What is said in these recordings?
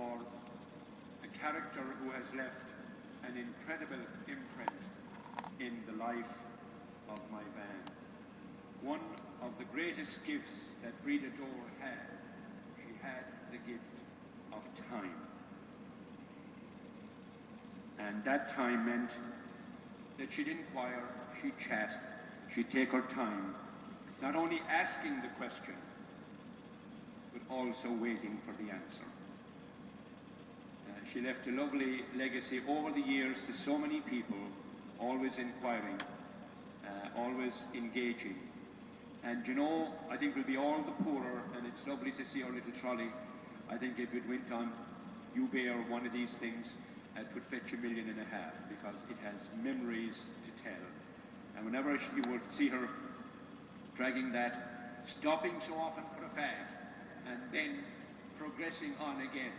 for a character who has left an incredible imprint in the life of Moyvane. One of the greatest gifts that Breda Dore had, she had the gift of time. And that time meant that she'd inquire, she'd chat, she'd take her time, not only asking the question, but also waiting for the answer. She left a lovely legacy over the years to so many people, always inquiring, always engaging. And you know, I think we'll be all the poorer, and it's lovely to see our little trolley. I think if it went on eBay or one of these things, it would fetch $1.5 million, because it has memories to tell. And whenever you will see her dragging that, stopping so often for a fag, and then progressing on again,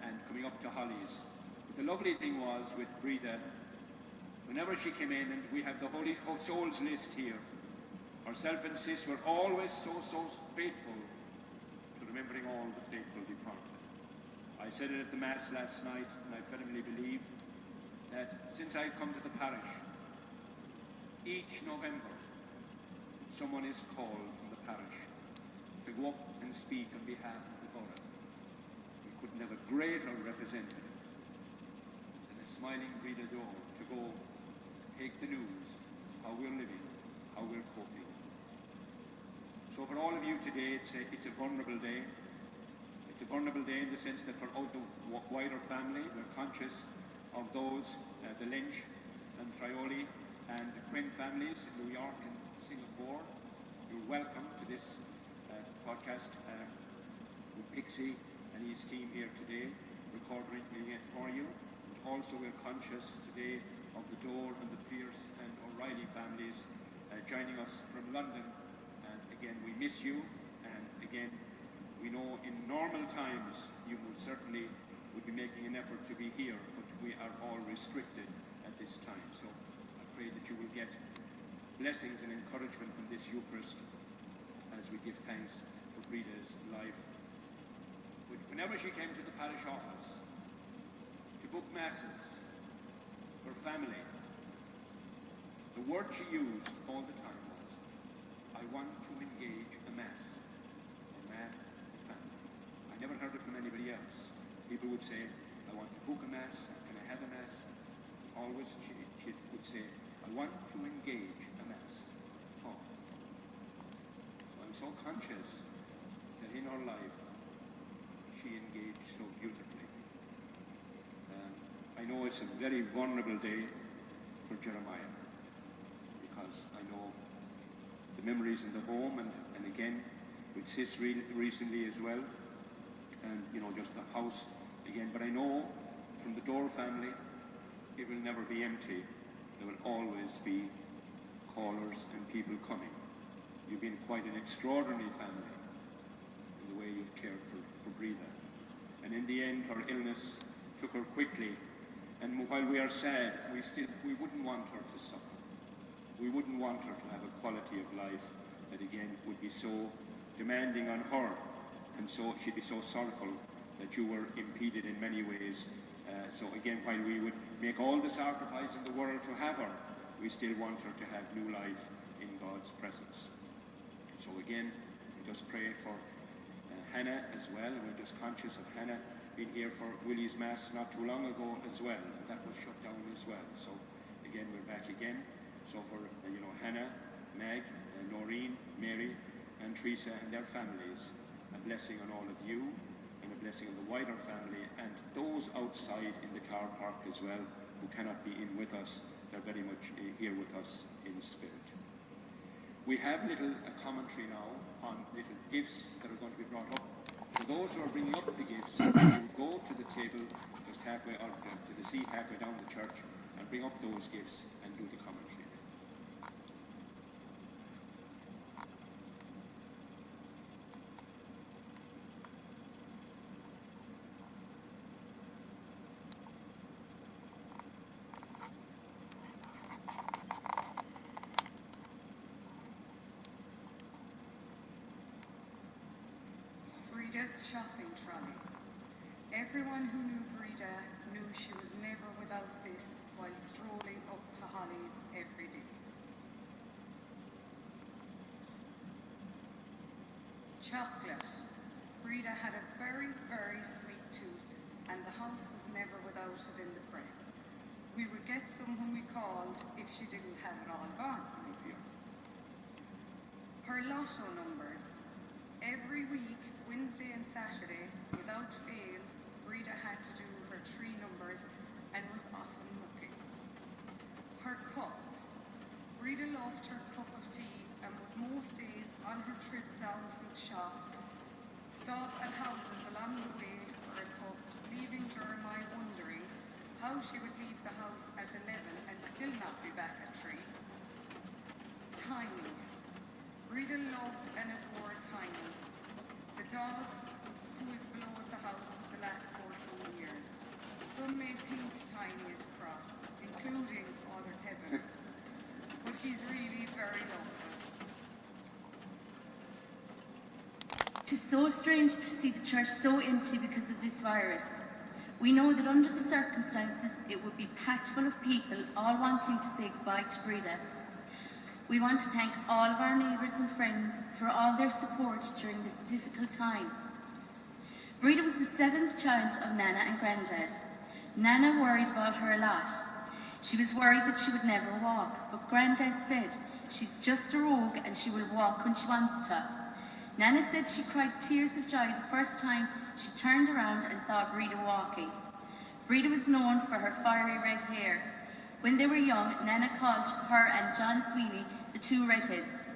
and coming up to Holly's. But the lovely thing was with Breda, whenever she came in, and we have the Holy Souls list here, herself and Ciss were always so faithful to remembering all the faithful departed. I said it at the Mass last night, and I firmly believe that since I've come to the parish, each November, someone is called from the parish to go up and speak on behalf of the borough. We couldn't have a greater representative than a smiling Breda Dore to go take the news, how we're living, how we're coping. So for all of you today, it's a vulnerable day. It's a vulnerable day in the sense that for the wider family, we're conscious of those, the Lynch and Triolio and the Quinn families in New York and Singapore. You're welcome to this podcast with Pixie and his team here today, recording it for you. And also we're conscious today of the Dore and the Pearse and O'Reilly families joining us from London. And again, we miss you, and again, we know in normal times you would certainly be making an effort to be here, but we are all restricted at this time. So I pray that you will get blessings and encouragement from this Eucharist as we give thanks for Breda's life. Whenever she came to the parish office to book masses for family, the word she used all the time was, I want to engage a mass for man and family. I never heard it from anybody else. People would say, I want to book a mass, can I have a mass? Always she would say, I want to engage a mass for. So I'm so conscious that in her life she engaged so beautifully. I know it's a very vulnerable day for Jeremiah, because I know the memories in the home, and again with Ciss recently as well, and you know, just the house again. But I know from the Dore family, it will never be empty. There will always be callers and people coming. You've been quite an extraordinary family in the way you've cared for Breda. And in the end, her illness took her quickly. And while we are sad, we wouldn't want her to suffer. We wouldn't want her to have a quality of life that again would be so demanding on her, and so she'd be so sorrowful that you were impeded in many ways. So again, while we would make all the sacrifice in the world to have her, we still want her to have new life in God's presence. So again, we just pray for Hannah as well, and we're just conscious of Hannah being here for Willie's Mass not too long ago as well, and that was shut down as well. So again, we're back again. So for Hannah, Meg, Noreen, Mary, and Teresa and their families, a blessing on all of you, and a blessing on the wider family, and those outside in the car park as well who cannot be in with us. They're very much here with us in spirit. We have a commentary now on little gifts that are going to be brought up. For those who are bringing up the gifts, you go to the table just halfway, or to the seat halfway down the church, and bring up those gifts and do the commentary. Breda's shopping trolley. Everyone who knew Breda knew she was never without this while strolling up to Holly's every day. Chocolate. Breda had a very, very sweet tooth, and the house was never without it in the press. We would get some when we called if she didn't have it all gone. Her lotto numbers. Every week, Wednesday and Saturday, without fail, Breda had to do her 3 numbers and was often lucky. Her cup. Breda loved her cup of tea and would most days on her trip down from the shop stop at houses along the way for a cup, leaving Jeremiah wondering how she would leave the house at 11 and still not be back at 3. Tiny. Breda loved and adored Tiny, the dog who is below at the house for the last 14 years. Some may think Tiny is cross, including Father Kevin, but he's really very lovely. It is so strange to see the church so empty because of this virus. We know that under the circumstances it would be packed full of people all wanting to say goodbye to Breda. We want to thank all of our neighbours and friends for all their support during this difficult time. Breda was the 7th child of Nana and Grandad. Nana worried about her a lot. She was worried that she would never walk, but Grandad said she's just a rogue and she will walk when she wants to. Nana said she cried tears of joy the first time she turned around and saw Breda walking. Breda was known for her fiery red hair. When they were young, Nana called her and John Sweeney the 2 redheads.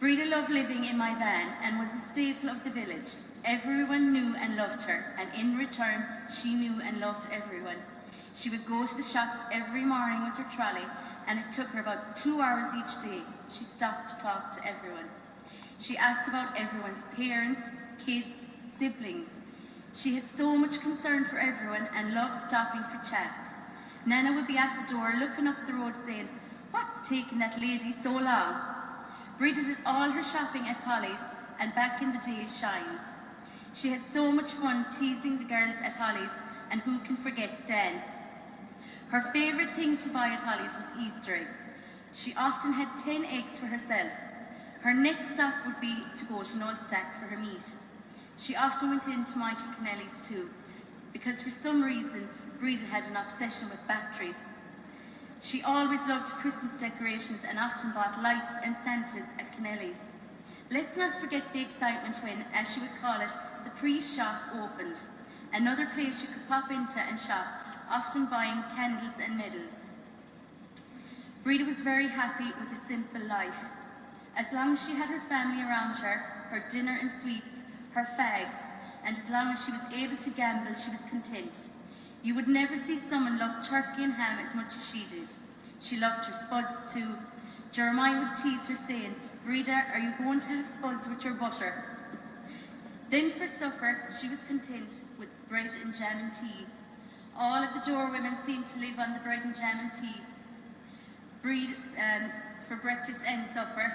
Breda loved living in Moyvane and was a staple of the village. Everyone knew and loved her, and in return, she knew and loved everyone. She would go to the shops every morning with her trolley, and it took her about 2 hours each day. She stopped to talk to everyone. She asked about everyone's parents, kids, siblings. She had so much concern for everyone and loved stopping for chats. Nana would be at the door looking up the road saying, "What's taking that lady so long?" Breda did all her shopping at Holly's and back in the day Shines. She had so much fun teasing the girls at Holly's, and who can forget Dan? Her favourite thing to buy at Holly's was Easter eggs. She often had 10 eggs for herself. Her next stop would be to go to Nullstack for her meat. She often went into Michael Kennelly's too, because for some reason Breda had an obsession with batteries. She always loved Christmas decorations and often bought lights and Santas at Kennelly's. Let's not forget the excitement when, as she would call it, the pre-shop opened. Another place you could pop into and shop, often buying candles and medals. Breda was very happy with a simple life. As long as she had her family around her, her dinner and sweets, her fags, and as long as she was able to gamble, she was content. You would never see someone love turkey and ham as much as she did. She loved her spuds too. Jeremiah would tease her saying, "Breda, are you going to have spuds with your butter?" Then for supper, she was content with bread and jam and tea. All of the Dore women seemed to live on the bread and jam and tea. For breakfast and supper.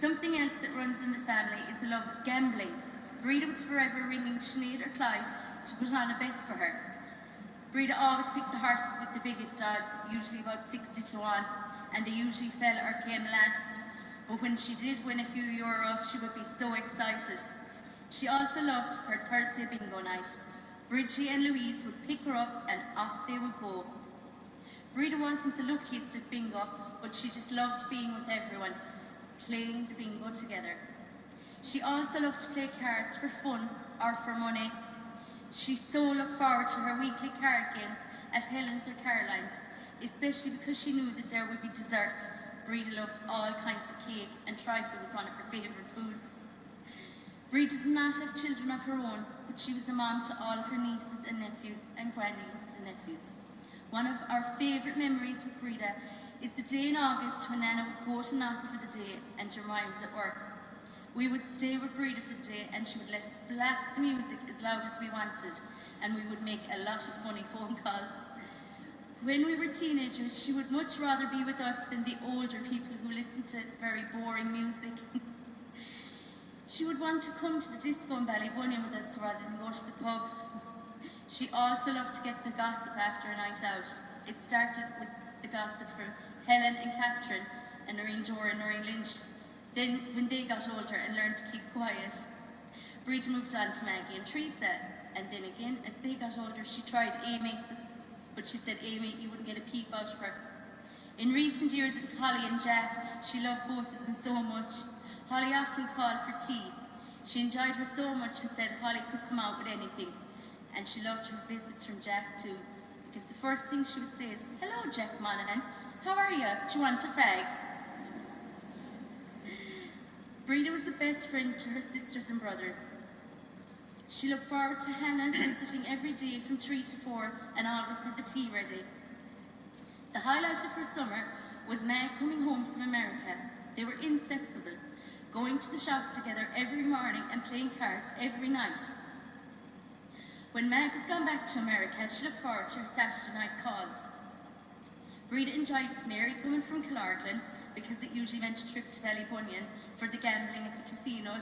Something else that runs in the family is a love of gambling. Breda was forever ringing Sinead or Clive to put on a bet for her. Breda always picked the horses with the biggest odds, usually about 60 to 1, and they usually fell or came last. But when she did win a few euro, she would be so excited. She also loved her Thursday bingo night. Bridgie and Louise would pick her up and off they would go. Breda wasn't the luckiest at bingo, but she just loved being with everyone, playing the bingo together. She also loved to play cards for fun or for money. She so looked forward to her weekly card games at Helen's or Caroline's, especially because she knew that there would be dessert. Breda loved all kinds of cake, and trifle was one of her favourite foods. Breda did not have children of her own, but she was a mom to all of her nieces and nephews and grandnieces and nephews. One of our favourite memories with Breda is the day in August when Nana would go to knock for the day and Jeremiah was at work. We would stay with Breda for the day and she would let us blast the music as loud as we wanted, and we would make a lot of funny phone calls. When we were teenagers, she would much rather be with us than the older people who listened to very boring music. She would want to come to the disco in Ballybunion with us rather than go to the pub. She also loved to get the gossip after a night out. It started with the gossip from Helen and Catherine and Breda Dore and Noreen Lynch. Then, when they got older and learned to keep quiet, Breda moved on to Maggie and Teresa. And then again, as they got older, she tried Amy, but she said, Amy, you wouldn't get a peep out of her. In recent years, it was Holly and Jack. She loved both of them so much. Holly often called for tea. She enjoyed her so much and said Holly could come out with anything. And she loved her visits from Jack too, because the first thing she would say is, hello, Jack Monaghan, how are you? Do you want a fag? Breda was the best friend to her sisters and brothers. She looked forward to Hannah visiting every day from 3 to 4 and always had the tea ready. The highlight of her summer was Meg coming home from America. They were inseparable, going to the shop together every morning and playing cards every night. When Meg was gone back to America, she looked forward to her Saturday night calls. Breda enjoyed Mary coming from Killarglen because it usually meant a trip to Ballybunion for the gambling at the casinos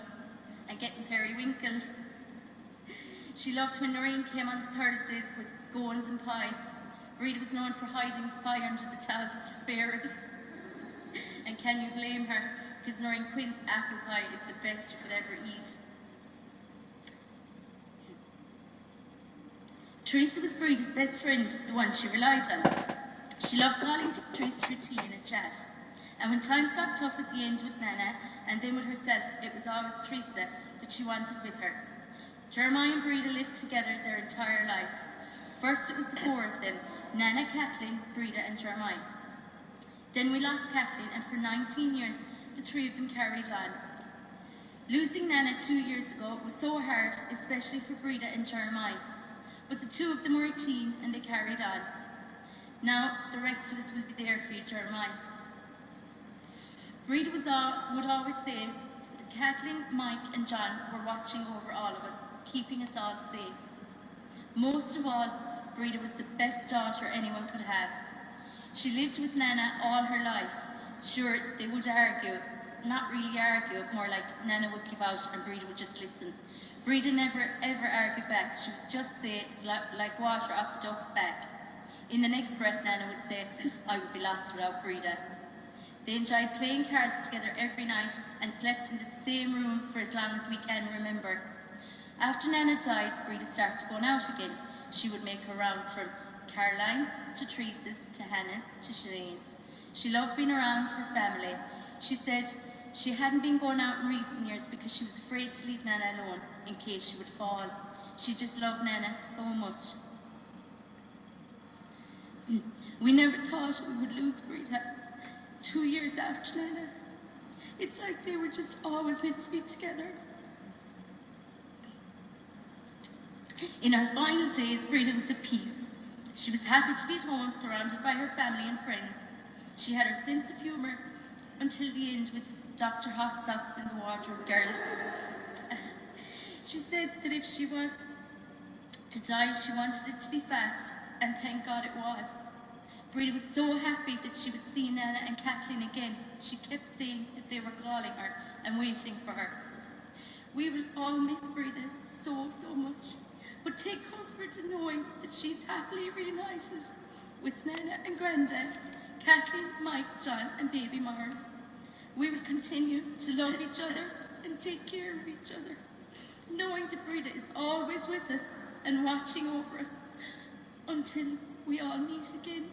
and getting periwinkles. She loved when Noreen came on Thursdays with scones and pie. Breda was known for hiding the pie under the towels to spare it. And can you blame her? Because Noreen Quinn's apple pie is the best you could ever eat. Teresa was Breda's best friend, the one she relied on. She loved calling to Teresa for tea and a chat. And when times got tough at the end with Nana, and then with herself, it was always Teresa that she wanted with her. Jeremiah and Breda lived together their entire life. First it was the 4 of them, Nana, Kathleen, Breda and Jeremiah. Then we lost Kathleen, and for 19 years, the 3 of them carried on. Losing Nana 2 years ago was so hard, especially for Breda and Jeremiah. But the 2 of them were a team, and they carried on. Now, the rest of us will be there for you, Jeremiah. Breda would always say that Kathleen, Mike and John were watching over all of us, keeping us all safe. Most of all, Breda was the best daughter anyone could have. She lived with Nana all her life. Sure, they would argue. Not really argue, more like Nana would give out and Breda would just listen. Breda never ever argued back. She would just say it's like water off a duck's back. In the next breath, Nana would say, I would be lost without Breda. They enjoyed playing cards together every night and slept in the same room for as long as we can remember. After Nana died, Breda started going out again. She would make her rounds from Caroline's to Teresa's to Hannah's to Sinead's. She loved being around her family. She said she hadn't been going out in recent years because she was afraid to leave Nana alone in case she would fall. She just loved Nana so much. We never thought we would lose Breda 2 years after Nana. It's like they were just always meant to be together. In her final days, Breda was at peace. She was happy to be at home, surrounded by her family and friends. She had her sense of humour until the end with Dr. Hot Socks and the Wardrobe Girls. She said that if she was to die, she wanted it to be fast, and thank God it was. Breda was so happy that she would see Nana and Kathleen again. She kept saying that they were calling her and waiting for her. We will all miss Breda so much, but take comfort in knowing that she's happily reunited with Nana and Grandad, Kathleen, Mike, John and baby Mars. We will continue to love each other and take care of each other, knowing that Breda is always with us and watching over us until we all meet again.